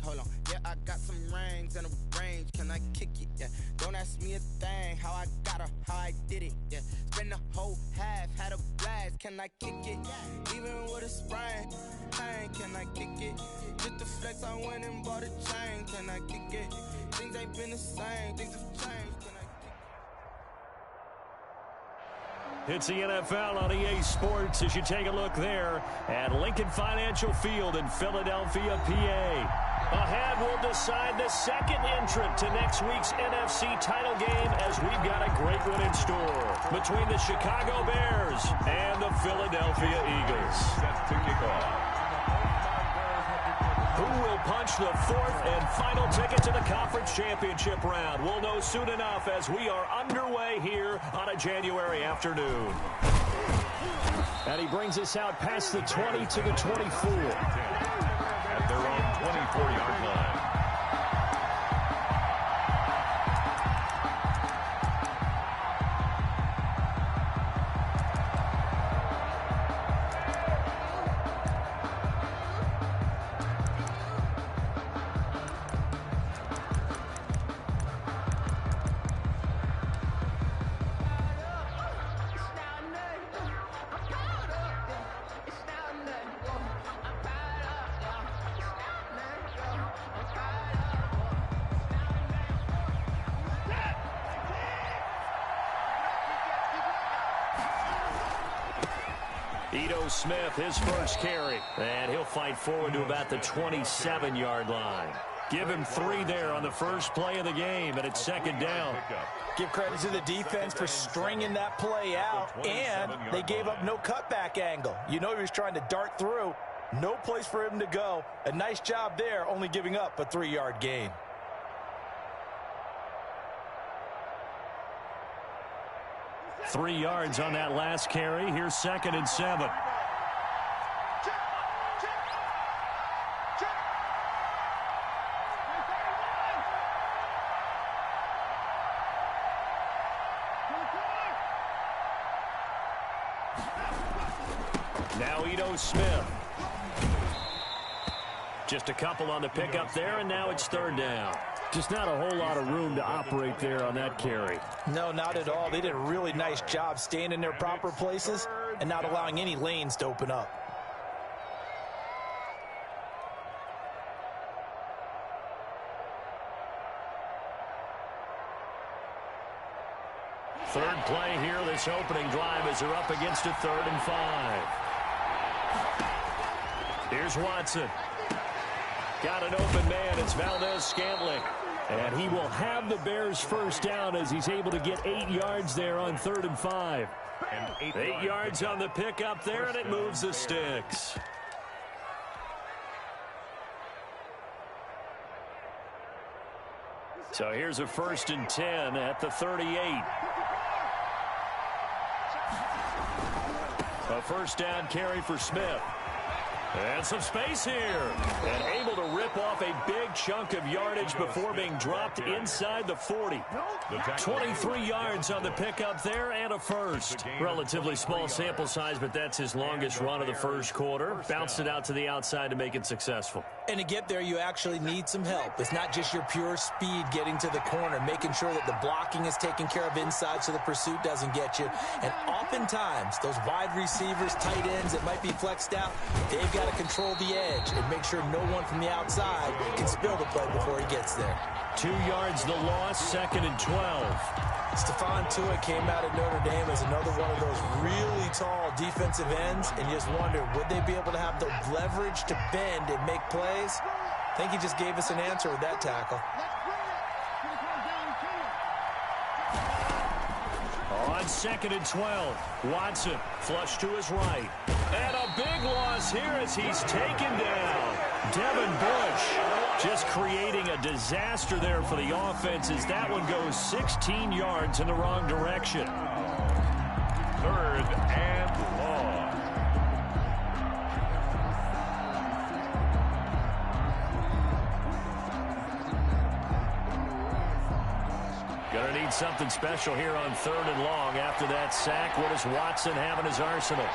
hold on. Yeah, I got some rings and a range. Can I kick it? Yeah. Don't ask me a thing. How I got her, how I did it. Yeah. Spend the whole half, had a blast. Can I kick it? Even with a sprain. Pain, can I kick it? Just the flex, I went and bought a chain. Can I kick it? Things ain't been the same. Things have changed. Can I kick it? It's the NFL on EA Sports as you take a look there at Lincoln Financial Field in Philadelphia, PA. Ahead, we'll decide the second entrant to next week's NFC title game as we've got a great one in store between the Chicago Bears and the Philadelphia Eagles. Set to kick off. Who will punch the fourth and final ticket to the conference championship round? We'll know soon enough as we are underway here on a January afternoon. And he brings us out past the 20 to the 24. At their own 24-yard line. Smith, his first carry, and he'll fight forward to about the 27-yard line. Give him 3 there on the first play of the game, and it's second down. Give credit to the defense for stringing that play out, and they gave up no cutback angle. You know he was trying to dart through. No place for him to go. A nice job there, only giving up a 3-yard gain. Three yards on that last carry. Here's second and 7. Now Smith. Just a couple on the pickup there, and now it's third down. Just not a whole lot of room to operate there on that carry. No, not at all. They did a really nice job staying in their proper places and not allowing any lanes to open up. Third play here, this opening drive as they're up against a 3rd and 5. Here's Watson. Got an open man. It's Valdez-Scantling. And he will have the Bears first down as he's able to get 8 yards there on 3rd and 5. 8 yards on the pickup there, and it moves the sticks. So here's a 1st and 10 at the 38. A first down carry for Smith. And some space here. And able to rip off a big chunk of yardage before being dropped inside the 40. 23 yards on the pickup there and a first. Relatively small sample size, but that's his longest run of the first quarter. Bounced it out to the outside to make it successful. And to get there, you actually need some help. It's not just your pure speed getting to the corner, making sure that the blocking is taken care of inside so the pursuit doesn't get you. And oftentimes, those wide receivers, tight ends that might be flexed out, they've got to control the edge and make sure no one from the outside can spill the play before he gets there. 2 yards the loss, 2nd and 12. Stephon Tuitt came out of Notre Dame as another one of those really tall defensive ends, and you just wonder, would they be able to have the leverage to bend and make plays? I think he just gave us an answer with that tackle. On 2nd and 12, Watson flush to his right. And a big loss here as he's taken down. Devin Bush just creating a disaster there for the offense as that one goes 16 yards in the wrong direction. 3rd and long. Gonna need something special here on 3rd and long after that sack. What does Watson have in his arsenal?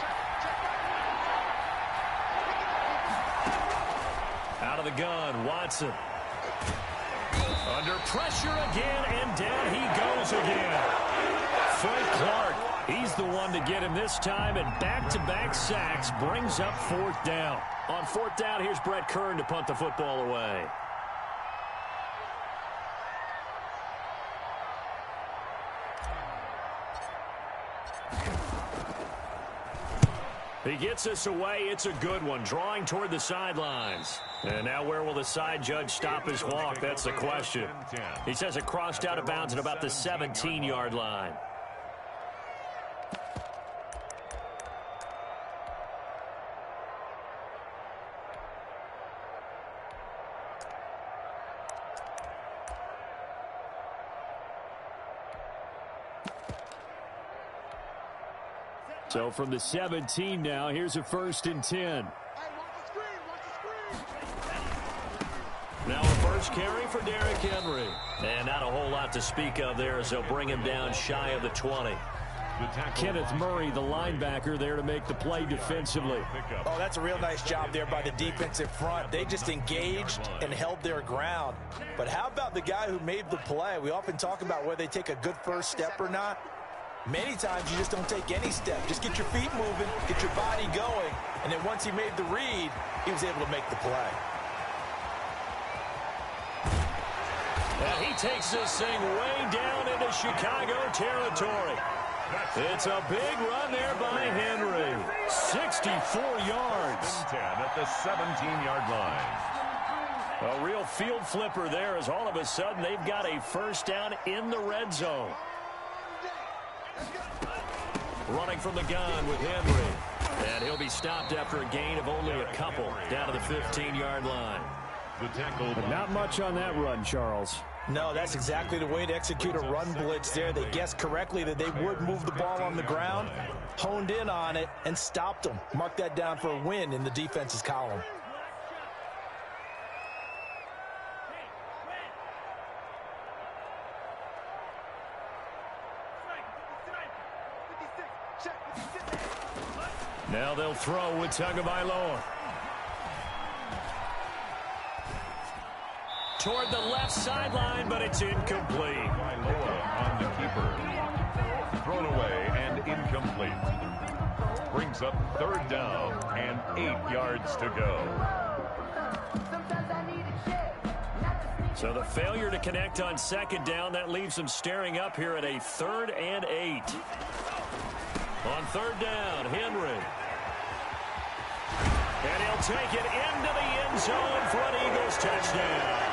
Out of the gun, Watson. Under pressure again, and down he goes again. Frank Clark, he's the one to get him this time, and back-to-back sacks brings up fourth down. On fourth down, here's Brett Kern to punt the football away. He gets us away. It's a good one, drawing toward the sidelines. And now where will the side judge stop his walk? That's the question. He says it crossed out of bounds at about the 17-yard line. So from the 17 now, here's a 1st and 10. Now a first carry for Derrick Henry. And not a whole lot to speak of there as they'll bring him down shy of the 20. Kenneth Murray, the linebacker, there to make the play defensively. Oh, that's a real nice job there by the defensive front. They just engaged and held their ground. But how about the guy who made the play? We often talk about whether they take a good first step or not. Many times you just don't take any step. Just get your feet moving, get your body going, and then once he made the read, he was able to make the play. And he takes this thing way down into Chicago territory. It's a big run there by Henry. 64 yards. 10 at the 17-yard line. A real field flipper there as all of a sudden they've got a first down in the red zone. Running from the gun with Henry. And he'll be stopped after a gain of only a couple down to the 15-yard line. But not much on that run, Charles. No, that's exactly the way to execute a run blitz there. They guessed correctly that they would move the ball on the ground, honed in on it, and stopped them. Mark that down for a win in the defense's column. Now they'll throw with Tagovailoa. Toward the left sideline, but it's incomplete. On the keeper. Thrown away and incomplete. Brings up 3rd down and 8 yards to go. So the failure to connect on 2nd down, that leaves them staring up here at a 3rd and 8. On 3rd down, Henry. And he'll take it into the end zone for an Eagles touchdown.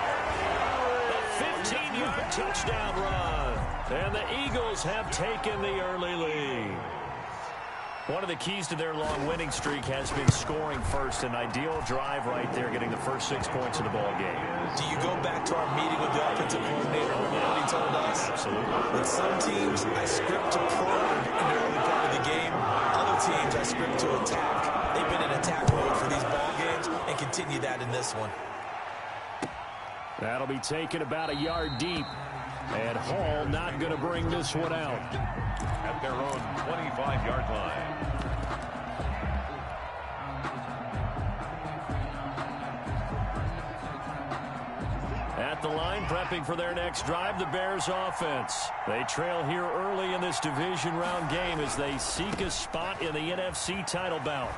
A 15-yard touchdown run. And the Eagles have taken the early lead. One of the keys to their long winning streak has been scoring first. An ideal drive right there, getting the first 6 points of the ball game. Do you go back to our meeting with the offensive coordinator? Remember what he told us? Absolutely. With some teams, I script to probe in the early part of the game. Other teams, I script to attack. They've been in attack mode for these ball games and continue that in this one. That'll be taken about a yard deep. And Hall not going to bring this one out. At their own 25-yard line. At the line, prepping for their next drive, the Bears offense. They trail here early in this division round game as they seek a spot in the NFC title bout.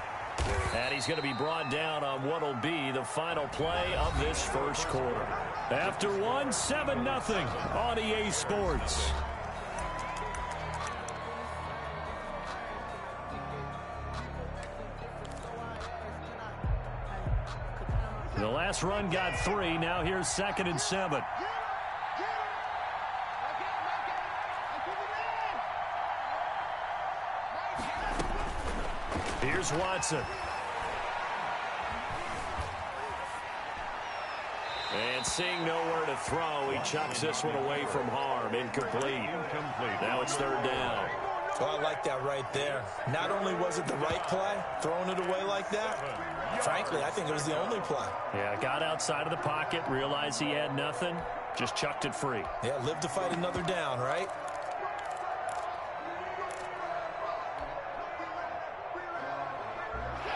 And he's going to be brought down on what will be the final play of this first quarter. After one, 7-0 on EA Sports. The last run got 3. Now here's 2nd and 7. Here's Watson. And seeing nowhere to throw, he chucks this one away from harm. Incomplete. Now it's 3rd down. Oh, I like that right there. Not only was it the right play, throwing it away like that, frankly, I think it was the only play. Yeah, got outside of the pocket, realized he had nothing, just chucked it free. Yeah, live to fight another down, right?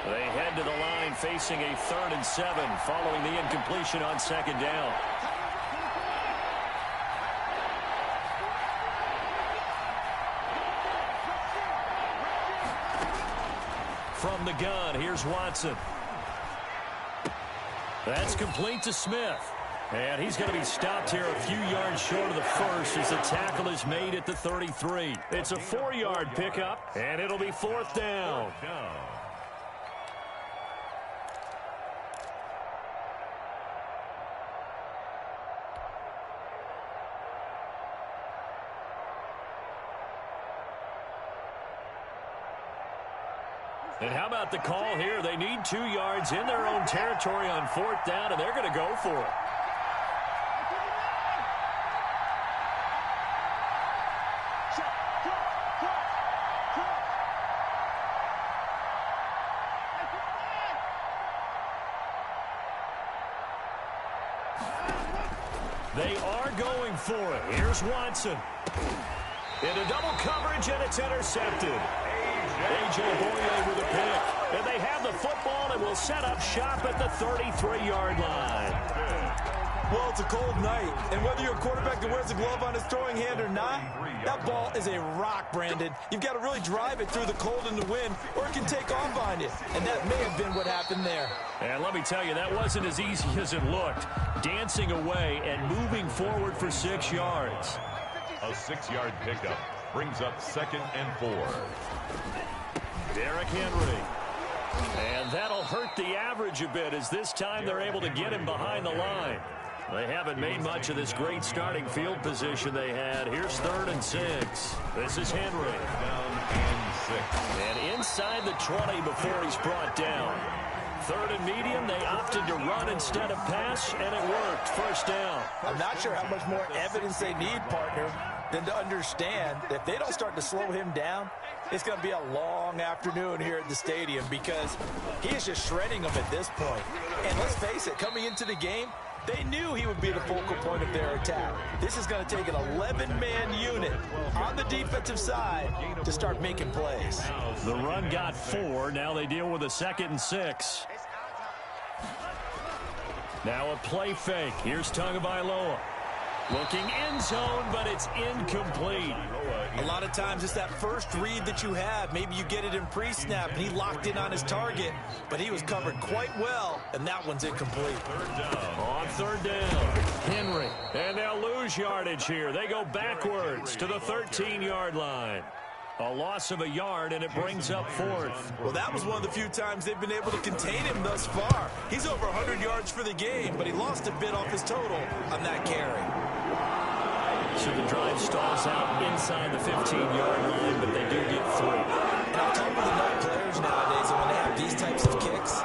They head to the line line facing a 3rd and 7 following the incompletion on 2nd down. From the gun, here's Watson. That's complete to Smith. And he's going to be stopped here a few yards short of the first as the tackle is made at the 33. It's a 4-yard pickup, and it'll be 4th down. And how about the call here? They need 2 yards in their own territory on 4th down, and they're going to go for it. They are going for it. Here's Watson. Into double coverage, and it's intercepted. A.J. Boye with a pick. And they have the football and will set up shop at the 33-yard line. Well, it's a cold night, and whether you're a quarterback that wears a glove on his throwing hand or not, that ball is a rock, Brandon. You've got to really drive it through the cold and the wind, or it can take off on you. And that may have been what happened there. And let me tell you, that wasn't as easy as it looked. Dancing away and moving forward for 6 yards. A 6-yard pickup brings up 2nd and 4. Derrick Henry. And that'll hurt the average a bit as this time they're able to get him behind the line. They haven't made much of this great starting field position they had. Here's 3rd and 6. This is Henry. Down and 6. And inside the 20 before he's brought down. 3rd and medium, they opted to run instead of pass, and it worked. 1st down. I'm not sure how much more evidence they need, partner, than to understand that if they don't start to slow him down, it's going to be a long afternoon here at the stadium because he is just shredding them at this point. And let's face it, coming into the game, they knew he would be the focal point of their attack. This is going to take an 11-man unit on the defensive side to start making plays. The run got 4. Now they deal with a 2nd and 6. Now a play fake. Here's Tagovailoa. Looking end zone, but it's incomplete. A lot of times it's that first read that you have. Maybe you get it in pre-snap, and he locked in on his target, but he was covered quite well, and that one's incomplete. 3rd down. On 3rd down, Henry. And they'll lose yardage here. They go backwards to the 13-yard line. A loss of a yard, and it brings up 4th. Well, that was one of the few times they've been able to contain him thus far. He's over 100 yards for the game, but he lost a bit off his total on that carry. So the drive stalls out inside the 15-yard line, but they do get 3. And I'll talk with enough players nowadays, and when they have these types of kicks,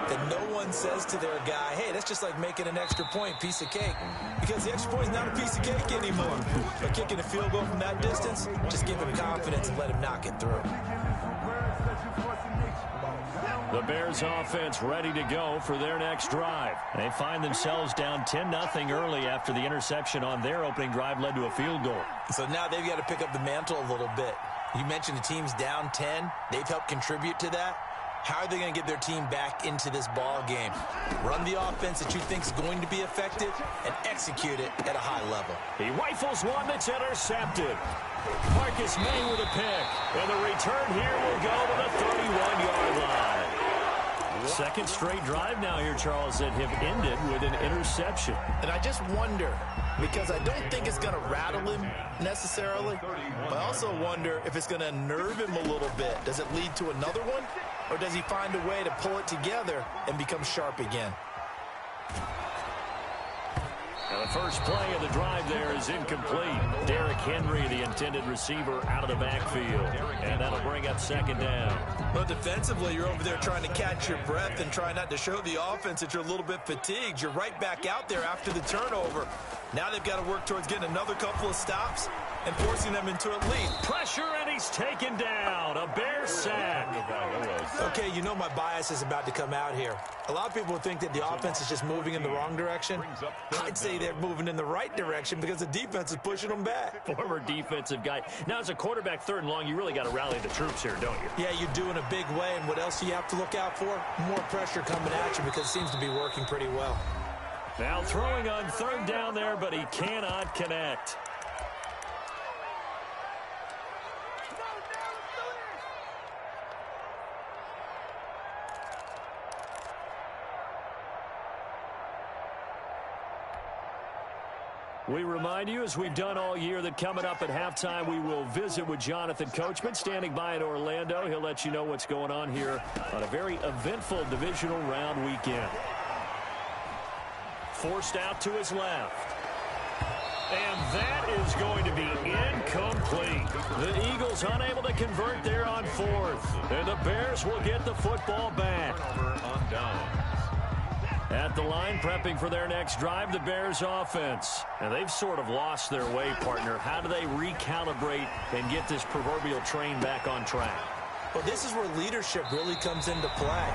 that no one says to their guy, hey, that's just like making an extra point, piece of cake. Because the extra point is not a piece of cake anymore. But kicking a field goal from that distance, just give him confidence and let him knock it through. The Bears offense ready to go for their next drive. They find themselves down 10-0 early after the interception on their opening drive led to a field goal. So now they've got to pick up the mantle a little bit. You mentioned the team's down 10. They've helped contribute to that. How are they going to get their team back into this ball game? Run the offense that you think is going to be effective and execute it at a high level. He rifles one that's intercepted. Marcus May with a pick. And the return here will go to the 31-yard line. Second straight drive now here, Charles, that have ended with an interception. And I just wonder, because I don't think it's going to rattle him necessarily, but I also wonder if it's going to unnerve him a little bit. Does it lead to another one? Or does he find a way to pull it together and become sharp again? Now the first play of the drive there is incomplete. Derrick Henry, the intended receiver, out of the backfield. And that'll bring up 2nd down. Well, defensively, you're over there trying to catch your breath and try not to show the offense that you're a little bit fatigued. You're right back out there after the turnover. Now they've got to work towards getting another couple of stops and forcing them into a lead. Pressure, and he's taken down. A Bear sack. Okay, you know my bias is about to come out here. A lot of people would think that the offense is just moving in the wrong direction. I'd say they're moving in the right direction because the defense is pushing them back. Former defensive guy. Now, as a quarterback, 3rd and long, you really got to rally the troops here, don't you? Yeah, you do in a big way. And what else do you have to look out for? More pressure coming at you because it seems to be working pretty well. Now throwing on 3rd down there, but he cannot connect. We remind you, as we've done all year, that coming up at halftime, we will visit with Jonathan Coachman, standing by in Orlando. He'll let you know what's going on here on a very eventful divisional round weekend. Forced out to his left. And that is going to be incomplete. The Eagles unable to convert there on 4th. And the Bears will get the football back. On downs. At the line, prepping for their next drive, the Bears offense. And they've sort of lost their way, partner. How do they recalibrate and get this proverbial train back on track? Well, this is where leadership really comes into play.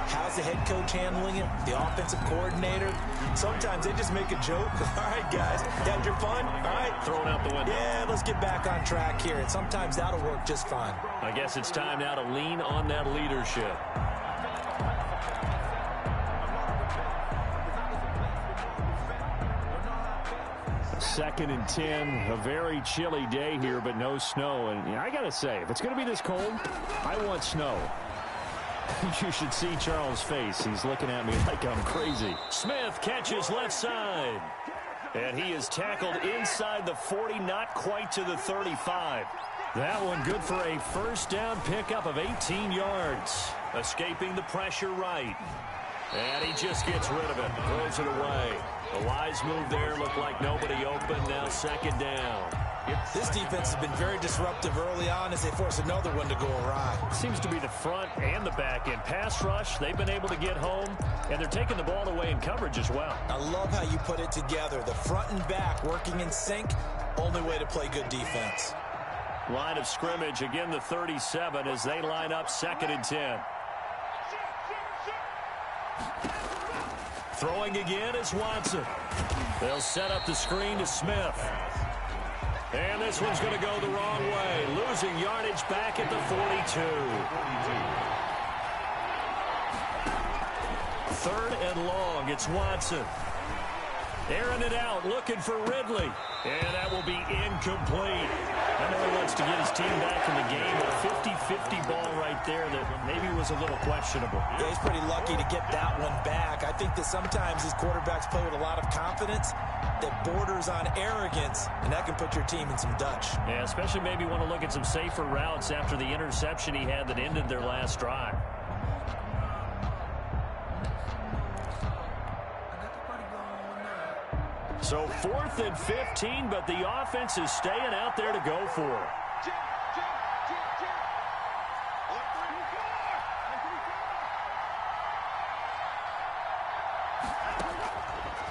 How's the head coach handling it? The offensive coordinator? Sometimes they just make a joke. All right, guys, had your fun? All right. Thrown out the window. Yeah, let's get back on track here. And sometimes that'll work just fine. I guess it's time now to lean on that leadership. Second and 10, a very chilly day here, but no snow. And I got to say, if it's going to be this cold, I want snow. You should see Charles' face. He's looking at me like I'm crazy. Smith catches left side. And he is tackled inside the 40, not quite to the 35. That one good for a 1st down pickup of 18 yards. Escaping the pressure right. And he just gets rid of it. Throws it away. A wise move there. Looked like nobody open. Now 2nd down. This defense has been very disruptive early on as they force another one to go awry. Seems to be the front and the back end. Pass rush, they've been able to get home, and they're taking the ball away in coverage as well. I love how you put it together. The front and back working in sync. Only way to play good defense. Line of scrimmage, again the 37 as they line up 2nd and 10. Throwing again is Watson. They'll set up the screen to Smith. And this one's going to go the wrong way. Losing yardage back at the 42. 3rd and long. It's Watson. Airing it out, looking for Ridley. And that will be incomplete. I know he wants to get his team back in the game. A 50-50 ball right there that maybe was a little questionable. Yeah, he's pretty lucky to get that one back. I think that sometimes these quarterbacks play with a lot of confidence that borders on arrogance, and that can put your team in some Dutch. Yeah, especially maybe want to look at some safer routes after the interception he had that ended their last drive. So 4th and 15, but the offense is staying out there to go for it.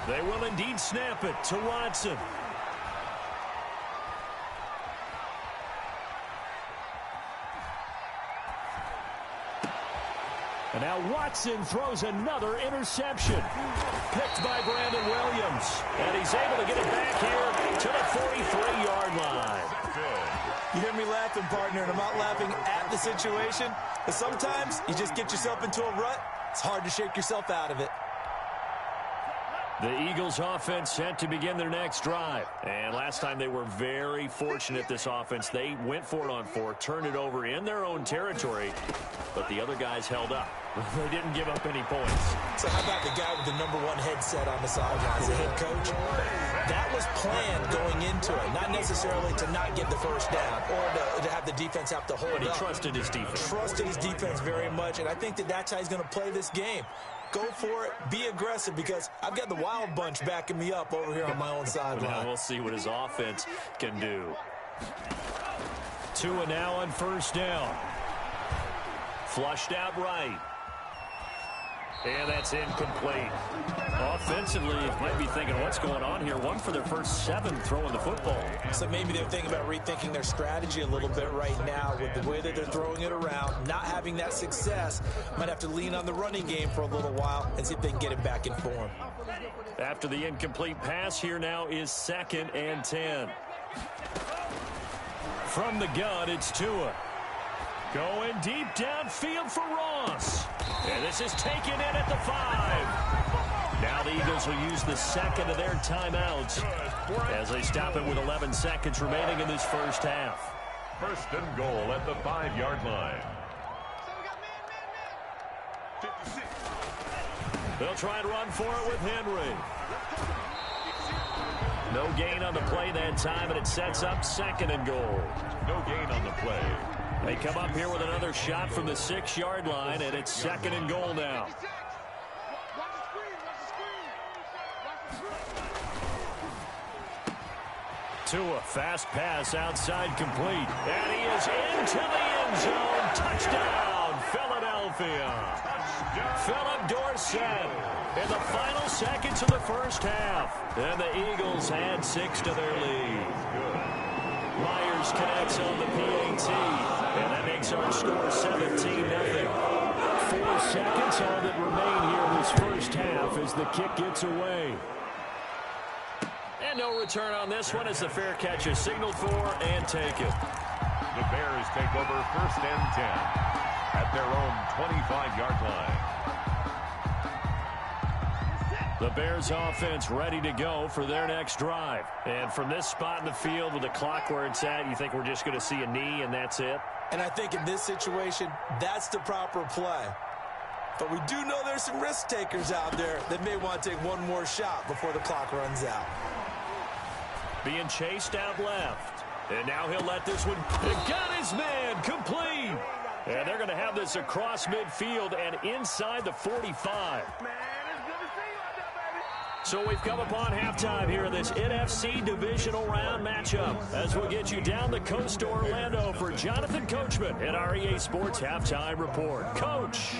They will indeed snap it to Watson. And now Watson throws another interception. Picked by Brandon Williams. And he's able to get it back here to the 43-yard line. You hear me laughing, partner, and I'm not laughing at the situation. But sometimes you just get yourself into a rut. It's hard to shake yourself out of it. The Eagles offense set to begin their next drive. And last time they were very fortunate, this offense. They went for it on 4, turned it over in their own territory, but the other guys held up. They didn't give up any points. So how about the guy with the #1 headset on the sidelines, the head coach? That was planned going into it, not necessarily to not get the 1st down or to have the defense have to hold up. But he trusted his defense. Trusted his defense very much, and I think that that's how he's going to play this game. Go for it. Be aggressive because I've got the wild bunch backing me up over here on my own sideline. Now we'll see what his offense can do. Tua now on 1st down. Flushed out right. And that's incomplete. Offensively, you might be thinking, what's going on here? 1 for their first 7 throwing the football. So maybe they're thinking about rethinking their strategy a little bit right now with the way that they're throwing it around, not having that success. Might have to lean on the running game for a little while and see if they can get it back in form. After the incomplete pass, here now is 2nd and 10. From the gun, it's Tua. Going deep downfield for Ross. And this is taken in at the 5. Now the Eagles will use the second of their timeouts as they stop it with 11 seconds remaining in this first half. 1st and goal at the 5-yard line. They'll try and run for it with Henry. No gain on the play that time, and it sets up 2nd and goal. No gain on the play. They come up here with another shot from the 6-yard line, and it's 2nd and goal now. Tua, fast pass outside complete. And he is into the end zone. Touchdown, Philadelphia. Philip Dorsett in the final seconds of the first half. And the Eagles add 6 to their lead. Myers connects on the PAT. And that makes our score 17-0. 4 seconds, all that remain here in this first half as the kick gets away. And no return on this one as the fair catch is signaled for and taken. The Bears take over 1st and 10 at their own 25-yard line. The Bears offense ready to go for their next drive. And from this spot in the field with the clock where it's at, you think we're just going to see a knee and that's it? And I think in this situation, that's the proper play. But we do know there's some risk takers out there that may want to take one more shot before the clock runs out. Being chased out left. And now he'll let this one. Got his man complete. And they're going to have this across midfield and inside the 45. So we've come upon halftime here in this NFC Divisional Round matchup as we'll get you down the coast to Orlando for Jonathan Coachman at our EA Sports Halftime Report. Coach.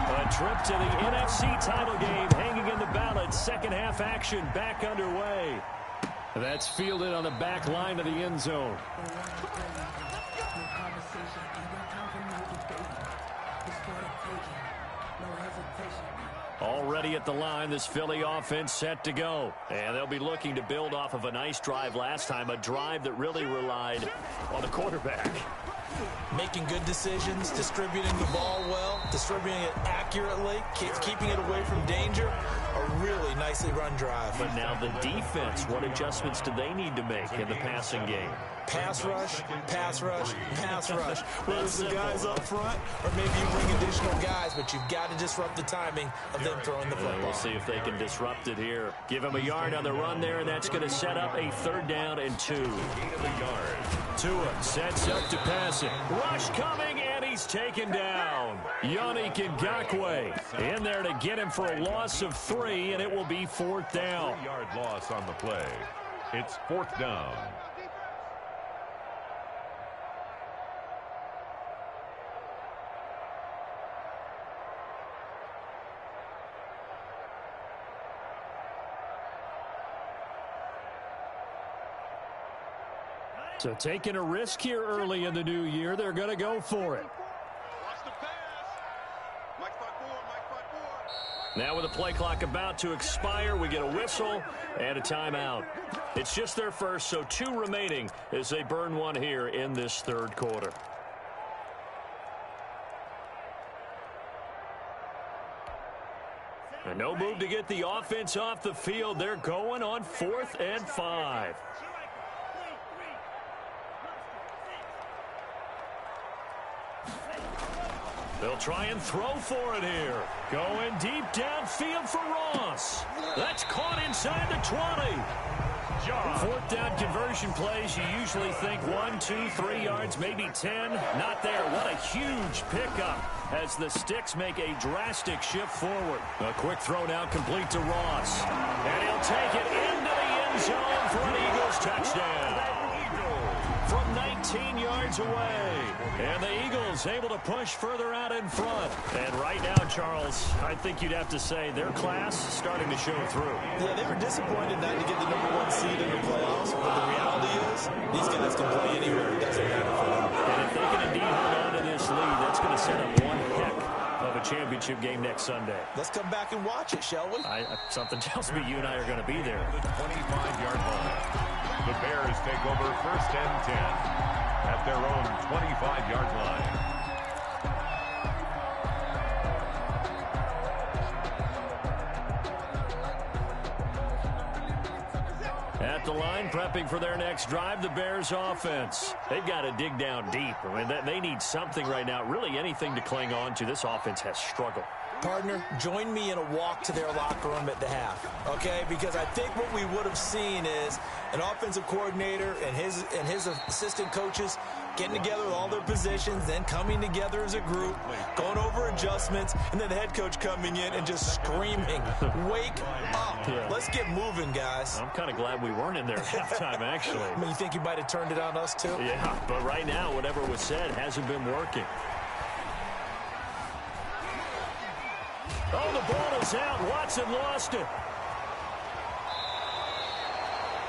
A trip to the NFC title game hanging in the balance. Second half action back underway. That's fielded on the back line of the end zone. Already at the line, this Philly offense set to go. And they'll be looking to build off of a nice drive last time, a drive that really relied on the quarterback. Making good decisions, distributing the ball well, distributing it accurately, keeping it away from danger. A really nicely run drive. But now the defense, what adjustments do they need to make in the passing game? Pass rush, pass rush, pass rush. Whether it's the guys up front or maybe you bring additional guys, but you've got to disrupt the timing of them throwing the football. We'll see if they can disrupt it here. Give him a yard on the run there, and that's going to set up a 3rd down and 2. Tua sets up to pass it. Rush coming, and he's taken down. Yannick Ngakoue in there to get him for a loss of 3, and it will be 4th down. 3-yard loss on the play. It's 4th down. So taking a risk here early in the new year, they're going to go for it. Now with the play clock about to expire, we get a whistle and a timeout. It's just their first, so 2 remaining as they burn one here in this 3rd quarter. And no move to get the offense off the field. They're going on 4th and 5. They'll try and throw for it here. Going deep downfield for Ross. That's caught inside the 20. 4th down conversion plays, you usually think 1, 2, 3 yards, maybe 10. Not there. What a huge pickup as the Sticks make a drastic shift forward. A quick throw now complete to Ross. And he'll take it into the end zone for an Eagles touchdown. from 19 yards away. And the Eagles able to push further out in front. And right now, Charles, I think you'd have to say their class starting to show through. Yeah, they were disappointed not to get the #1 seed in the playoffs. But the reality is, these guys can play anywhere. It doesn't matter for them. And if they can indeed hold on to this lead, that's going to set up one heck of a championship game next Sunday. Let's come back and watch it, shall we? Something tells me you and I are going to be there. The 25-yard line. The Bears take over 1st and 10 at their own 25-yard line. At the line, prepping for their next drive, the Bears offense. They've got to dig down deep. I mean, they need something right now, really anything to cling on to. This offense has struggled. Partner, join me in a walk to their locker room at the half, okay? Because I think what we would have seen is an offensive coordinator and his assistant coaches getting together with all their positions, then coming together as a group, going over adjustments, and then the head coach coming in and just screaming, wake up. Yeah. Let's get moving, guys. I'm kind of glad we weren't in there at halftime, actually. I mean, you think you might have turned it on us, too? Yeah, but right now, whatever was said hasn't been working. Oh, the ball is out. Watson lost it.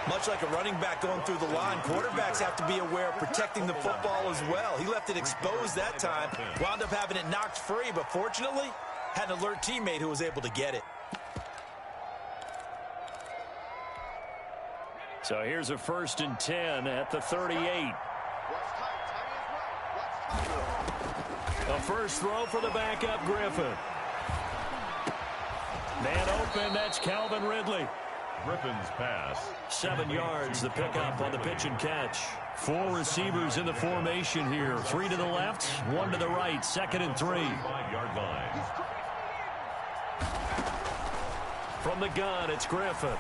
Much like a running back going through the line, quarterbacks have to be aware of protecting the football as well. He left it exposed that time, wound up having it knocked free, but fortunately, had an alert teammate who was able to get it. So here's a 1st and 10 at the 38. A first throw for the backup Griffin. Man open, that's Calvin Ridley. Griffin's pass. 7 yards, the pickup on the pitch and catch. 4 receivers in the formation here. 3 to the left, 1 to the right. 2nd and 3. 5-yard line. From the gun, it's Griffin.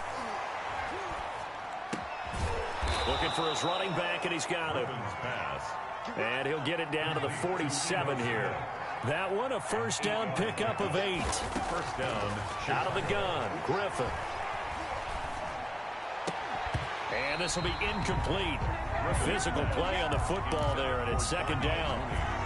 Looking for his running back, and he's got it. Griffin's pass. And he'll get it down to the 47 here. That one, a first down pickup of 8. First down. Out of the gun, Griffin. And this will be incomplete. Physical play on the football there, and it's 2nd down.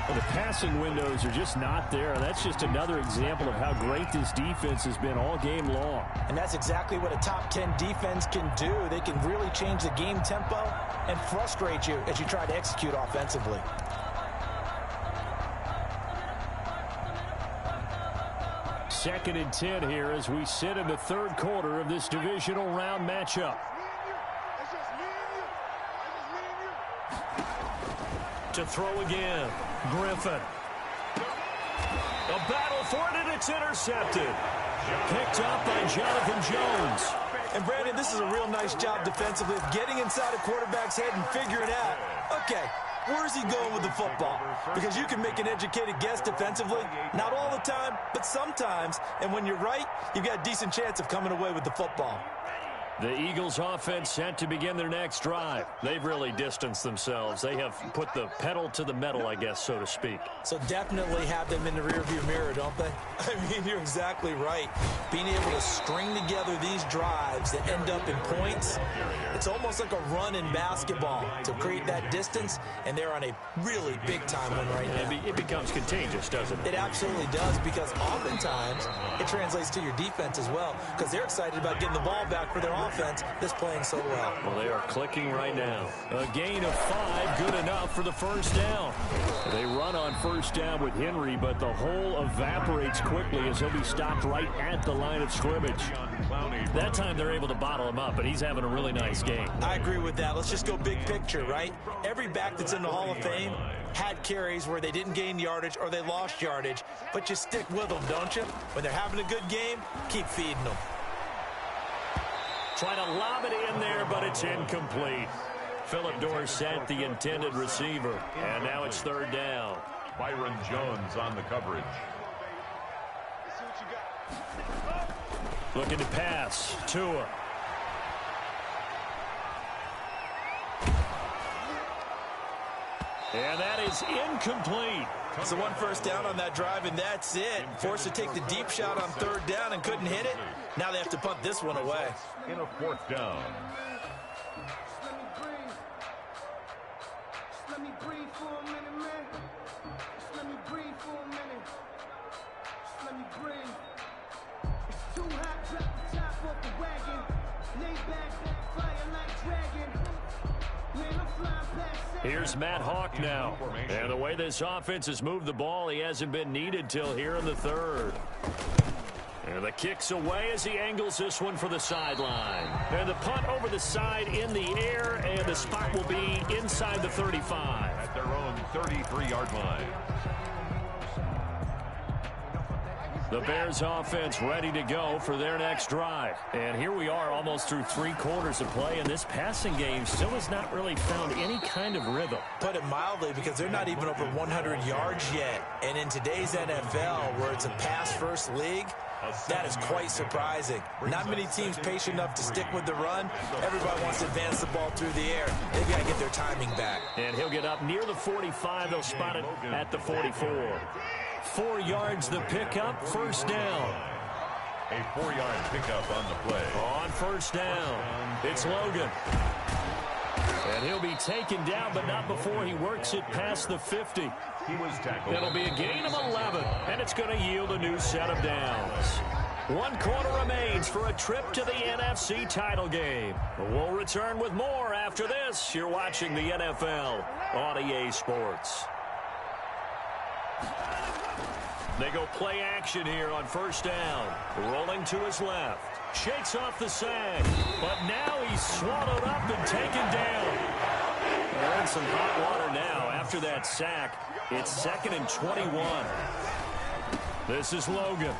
Well, the passing windows are just not there. That's just another example of how great this defense has been all game long. And that's exactly what a top 10 defense can do. They can really change the game tempo and frustrate you as you try to execute offensively. Second and 10 here as we sit in the 3rd quarter of this divisional round matchup. To throw again, Griffin. A battle for it, and it's intercepted. Picked up by Jonathan Jones. And Brandon, this is a real nice job defensively of getting inside a quarterback's head and figuring out, okay, where's he going with the football? Because you can make an educated guess defensively, not all the time, but sometimes. And when you're right, you've got a decent chance of coming away with the football. The Eagles offense set to begin their next drive. They've really distanced themselves. They have put the pedal to the metal, I guess, so to speak. So definitely have them in the rearview mirror, don't they? I mean, you're exactly right. Being able to string together these drives that end up in points, it's almost like a run in basketball to create that distance, and they're on a really big-time one right now. It becomes contagious, doesn't it? It absolutely does, because oftentimes it translates to your defense as well, because they're excited about getting the ball back for their offense that's playing so well. Well, they are clicking right now. A gain of 5, good enough for the first down. They run on first down with Henry, but the hole evaporates quickly as he'll be stopped right at the line of scrimmage. That time they're able to bottle him up, but he's having a really nice game. I agree with that. Let's just go big picture, right? Every back that's in the Hall of Fame had carries where they didn't gain yardage or they lost yardage, but you stick with them, don't you? When they're having a good game, keep feeding them. Trying to lob it in there, but it's incomplete. Phillip Dorsett, the intended receiver. And now it's 3rd down. Byron Jones on the coverage. Looking to pass. Tua. And that is incomplete. So 1 first down on that drive, and that's it. Forced to take the deep shot on 3rd down and couldn't hit it. Now they have to punt this one away. In a 4th down. Here's Matt Hawk now. And the way this offense has moved the ball, he hasn't been needed till here in the third. And the kick's away as he angles this one for the sideline. And the punt over the side in the air, and the spot will be inside the 35. At their own 33-yard line. The Bears offense ready to go for their next drive. And here we are almost through 3 quarters of play, and this passing game still has not really found any kind of rhythm. Put it mildly, because they're not even over 100 yards yet. And in today's NFL, where it's a pass-first league, that is quite surprising. Not many teams patient enough to stick with the run. Everybody wants to advance the ball through the air. They've got to get their timing back. And he'll get up near the 45. They'll spot it at the 44. 4 yards the pickup, first down. A 4-yard pickup on the play. On first down, it's Logan. And he'll be taken down, but not before he works it past the 50. He was tackled. It'll be a gain of 11, and it's going to yield a new set of downs. 1 quarter remains for a trip to the NFC title game. We'll return with more after this. You're watching the NFL on EA Sports. They go play action here on first down. Rolling to his left. Shakes off the sag. But now he's swallowed up and taken down. They're in some hot water now after that sack. It's 2nd and 21. This is Logan.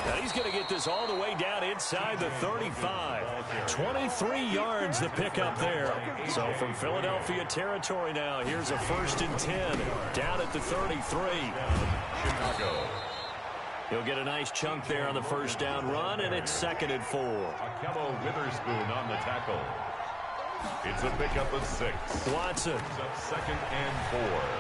Now he's going to get this all the way down inside the 35. 23 yards the pickup there. So from Philadelphia territory now, here's a 1st and 10 down at the 33. Chicago. He'll get a nice chunk there on the first down run, and it's 2nd and 4. Akello Witherspoon on the tackle. It's a pickup of 6. Watson. It's up 2nd and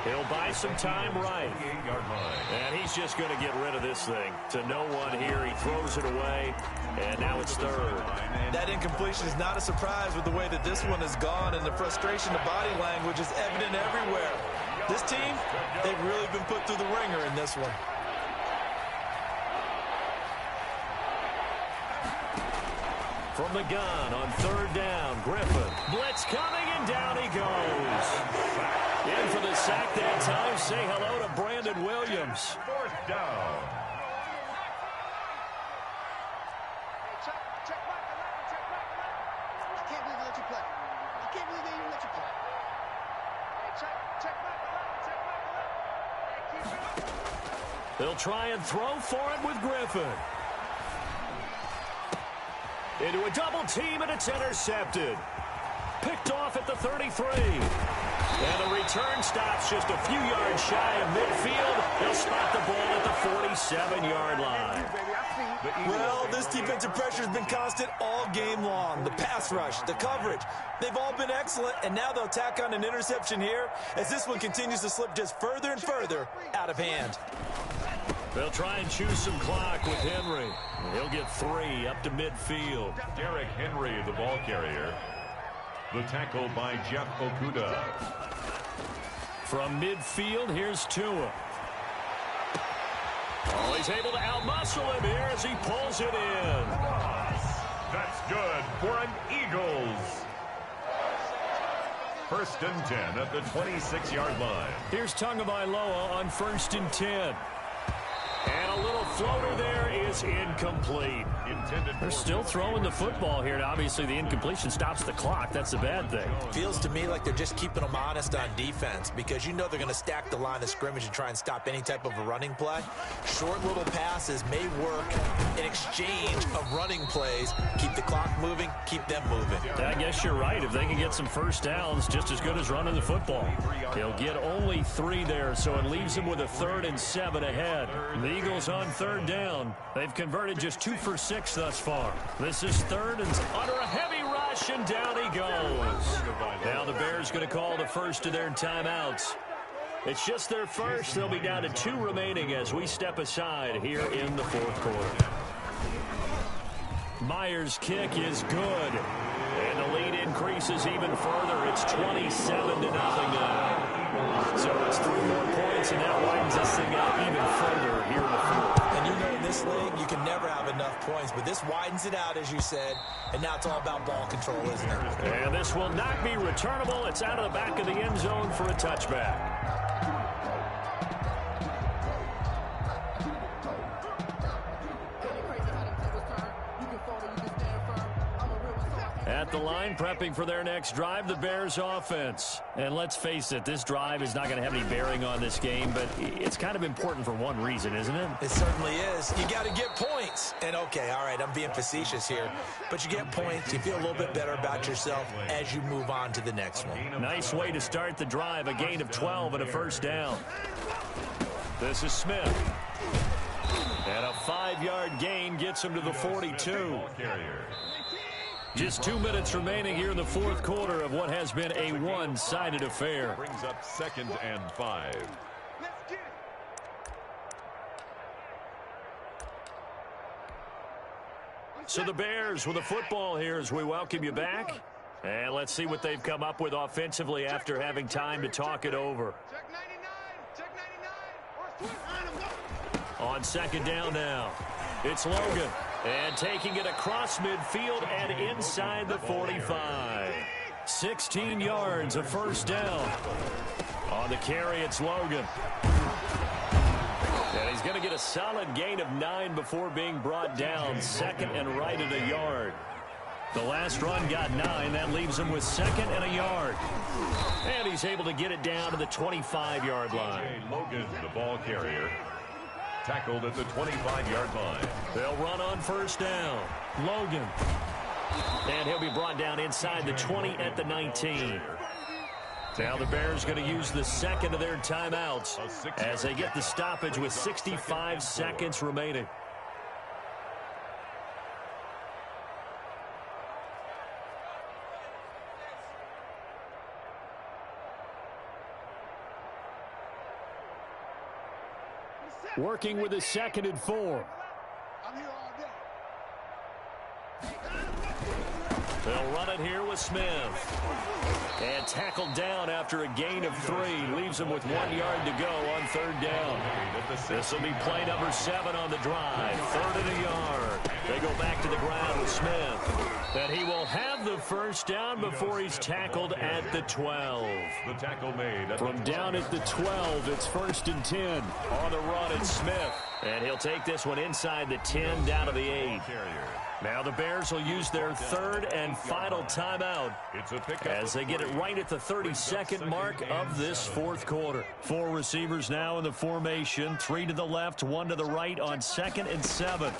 4. He'll buy some time right. 8-yard line. And he's just going to get rid of this thing. To no one here. He throws it away. And now it's 3rd. That incompletion is not a surprise with the way that this one has gone, and the frustration, the body language is evident everywhere. This team, they've really been put through the ringer in this one. From the gun on 3rd down, Griffin. Blitz coming, and down he goes. In for the sack that time. Say hello to Brandon Williams. 4th down. I can't believe they let you play. I can't believe they even let you play. They'll try and throw for it with Griffin. Into a double team, and it's intercepted. Picked off at the 33. And the return stops just a few yards shy of midfield. They'll spot the ball at the 47-yard line. Well, this defensive pressure has been constant all game long. The pass rush, the coverage, they've all been excellent, and now they'll tack on an interception here as this one continues to slip just further and further out of hand. They'll try and choose some clock with Henry. He'll get 3 up to midfield. Derrick Henry, the ball carrier. The tackle by Jeff Okuda. From midfield, here's Tua. Oh, he's able to outmuscle him here as he pulls it in. That's good for an Eagles. 1st and 10 at the 26-yard line. Here's Tagovailoa on 1st and 10. And a little floater there is incomplete. They're still throwing the football here. Now, obviously, the incompletion stops the clock. That's a bad thing. Feels to me like they're just keeping them honest on defense, because you know they're going to stack the line of scrimmage and try and stop any type of a running play. Short little passes may work in exchange of running plays. Keep the clock moving, keep them moving. I guess you're right. If they can get some first downs, just as good as running the football. He'll get only 3 there, so it leaves him with a 3rd and 7 ahead. The Eagles on 3rd down. They've converted just 2 for 6 thus far. This is 3rd and under a heavy rush, and down he goes. Now the Bears going to call the first of their timeouts. It's just their first. They'll be down to 2 remaining as we step aside here in the 4th quarter. Myers' kick is good. And the lead increases even further. It's 27-0 now. So it's 3 more points, and that widens this thing out even further here in the 4th. And you know in this league, you can never have enough enough points, but this widens it out, as you said, and now it's all about ball control, isn't it? And this will not be returnable. It's out of the back of the end zone for a touchback. At the line, prepping for their next drive, the Bears offense. And let's face it, this drive is not going to have any bearing on this game, but it's kind of important for one reason, isn't it? It certainly is. You got to get points. And okay, all right, I'm being facetious here, but you get points, you feel a little bit better about yourself as you move on to the next one. Nice way to start the drive, a gain of 12 and a first down. This is Smith. And a 5-yard gain gets him to the 42. Just 2 minutes remaining here in the fourth quarter of what has been a one-sided affair. Brings up 2nd and 5. So the Bears with the football here as we welcome you back. And let's see what they've come up with offensively after having time to talk it over. On 2nd down now, it's Logan. And taking it across midfield and inside the 45. 16 yards, a first down. On the carry, it's Logan. And he's going to get a solid gain of 9 before being brought down. 2nd and right at a yard. The last run got 9. That leaves him with 2nd and a yard. And he's able to get it down to the 25-yard line. Logan, the ball carrier, tackled at the 25-yard line. They'll run on first down. Logan. And he'll be brought down inside the 20 at the 19. Now the Bears going to use the second of their timeouts as they get the stoppage with 65 seconds remaining. Working with a 2nd and 4. They'll run it here with Smith. And tackled down after a gain of 3. Leaves him with 1 yard to go on 3rd down. This will be play number 7 on the drive. 3rd and a yard. They go back to the ground with Smith. And he will have the first down before he's tackled at the 12. The tackle made from down at the 12, it's 1st and 10. On the run, it's Smith. And he'll take this one inside the 10 down to the 8. Now the Bears will use their 3rd and final timeout as they get it right at the 32nd mark of this fourth quarter. 4 receivers now in the formation. 3 to the left, 1 to the right on 2nd and 7.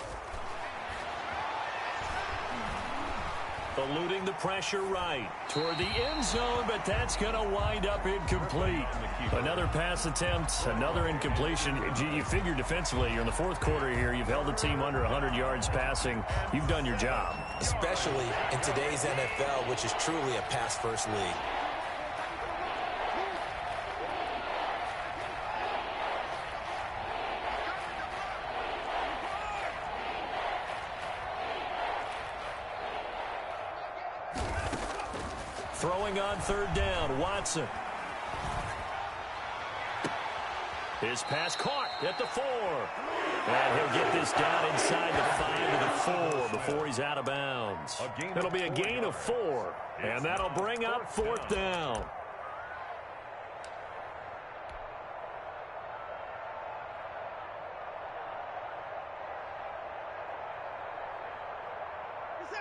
Eluding the pressure right toward the end zone, but that's going to wind up incomplete. Another pass attempt, another incompletion. You figure defensively, you're in the fourth quarter here. You've held the team under 100 yards passing. You've done your job. Especially in today's NFL, which is truly a pass-first league. Throwing on 3rd down, Watson. His pass caught at the 4. And he'll get this down inside the 5 to the 4 before he's out of bounds. It'll be a gain of 4, and that'll bring up 4th down.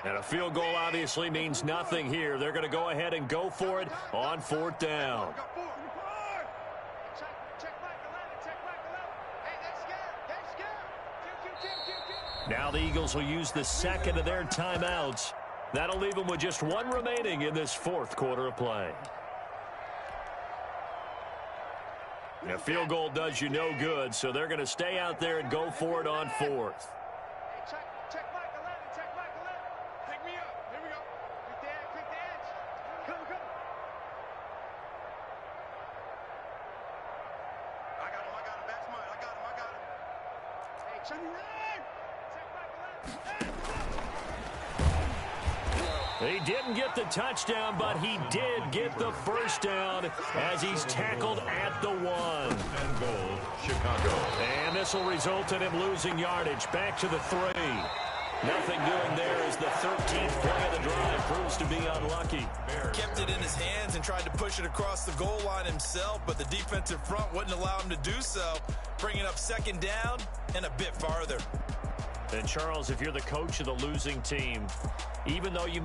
And a field goal obviously means nothing here. They're going to go ahead and go for it on 4th down. Now the Eagles will use the 2nd of their timeouts. That'll leave them with just 1 remaining in this fourth quarter of play. A field goal does you no good, so they're going to stay out there and go for it on 4th. He didn't get the touchdown, but he did get the first down as he's tackled at the 1. And goal, Chicago. And this will result in him losing yardage back to the 3. Nothing doing there as the 13th play of the drive proves to be unlucky. Kept it in his hands and tried to push it across the goal line himself, but the defensive front wouldn't allow him to do so, bringing up second down and a bit farther. And Charles, if you're the coach of the losing team, even though you